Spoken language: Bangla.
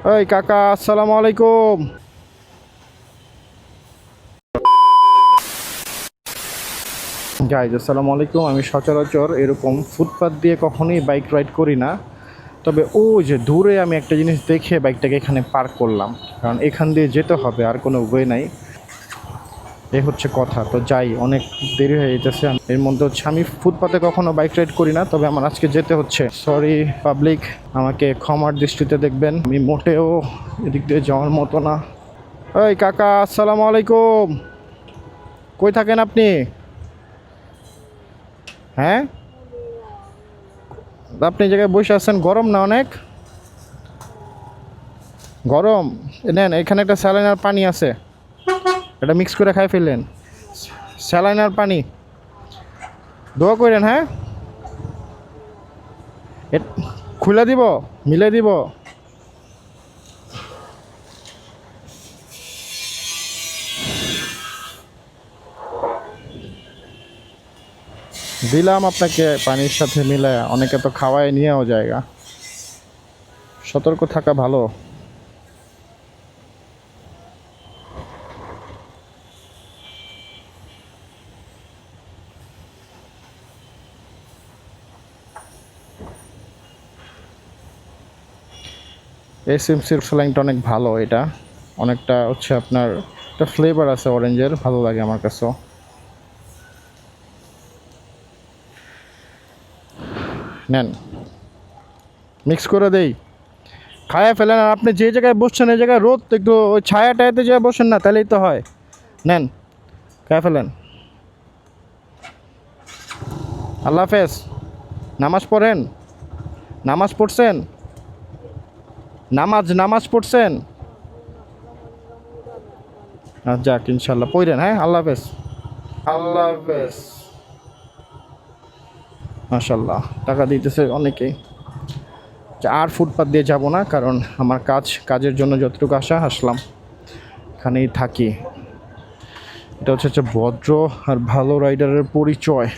ওই কাকা, আসসালামু আলাইকুম। গাইজ আসসালামু আলাইকুম। আমি সচরাচর এরকম ফুটপাথ দিয়ে কখনোই বাইক রাইড করি না, তবে ওই যে দূরে আমি একটা জিনিস দেখে বাইকটাকে এখানে পার্ক করলাম, কারণ এখান দিয়ে যেতে হবে, আর কোনো ওয়ে নাই। এই হচ্ছে কথা। তো যাই, অনেক দেরি হয়ে যেতেছে। এর মধ্যে হচ্ছে আমি ফুটপাতে কখনো বাইক রাইড করি না, তবে আমার আজকে যেতে হচ্ছে। সরি পাবলিক, আমাকে ক্ষমার দৃষ্টিতে দেখবেন। আমি মোটেও এদিক দিয়ে যাওয়ার মতো না। ওই কাকা, আসসালামু আলাইকুম। কই থাকেন আপনি? হ্যাঁ, আপনি এই জায়গায় বসে আছেন, গরম না অনেক? গরম? নেন, এখানে একটা স্যালাইনার পানি আছে, এটা মিক্স করে খাই ফেললেন। স্যালাইনার পানি, দোয়া করেন। হ্যাঁ, খুলে দিব, মিলে দিব। দিলাম আপনাকে পানির সাথে মিলায়, অনেকে তো খাওয়ায় নিয়েও জায়গা। সতর্ক থাকা ভালো। এসএমসির স্যালাইনটা অনেক ভালো, এটা অনেকটা হচ্ছে আপনার একটা ফ্লেভার আছে অরেঞ্জের, ভালো লাগে আমার কাছেও। নেন, মিক্স করে দেই, খায়া ফেলেন। আর আপনি যে জায়গায় বসছেন এই জায়গায় রোদ, একটু ওই ছায়া টায়াতে যেয়ে বসেন না, তাহলেই তো হয়। নেন, খায়া ফেলেন। আল্লাহ হাফেজ। নামাজ পড়েন? নামাজ পড়ছেন? নামাজ পড়ছেন? যাক, ইনশাল্লাহ পড়েন। হ্যাঁ, আল্লাহ হাফেজ। আল্লাহ হাফেজ। মাশাল্লাহ, টাকা দিতেছে অনেকেই। আর ফুটপাথ দিয়ে যাব না, কারণ আমার কাজের জন্য যতটুকু আসলাম, এখানেই থাকি। এটা হচ্ছে ভদ্র আর ভালো রাইডারের পরিচয়।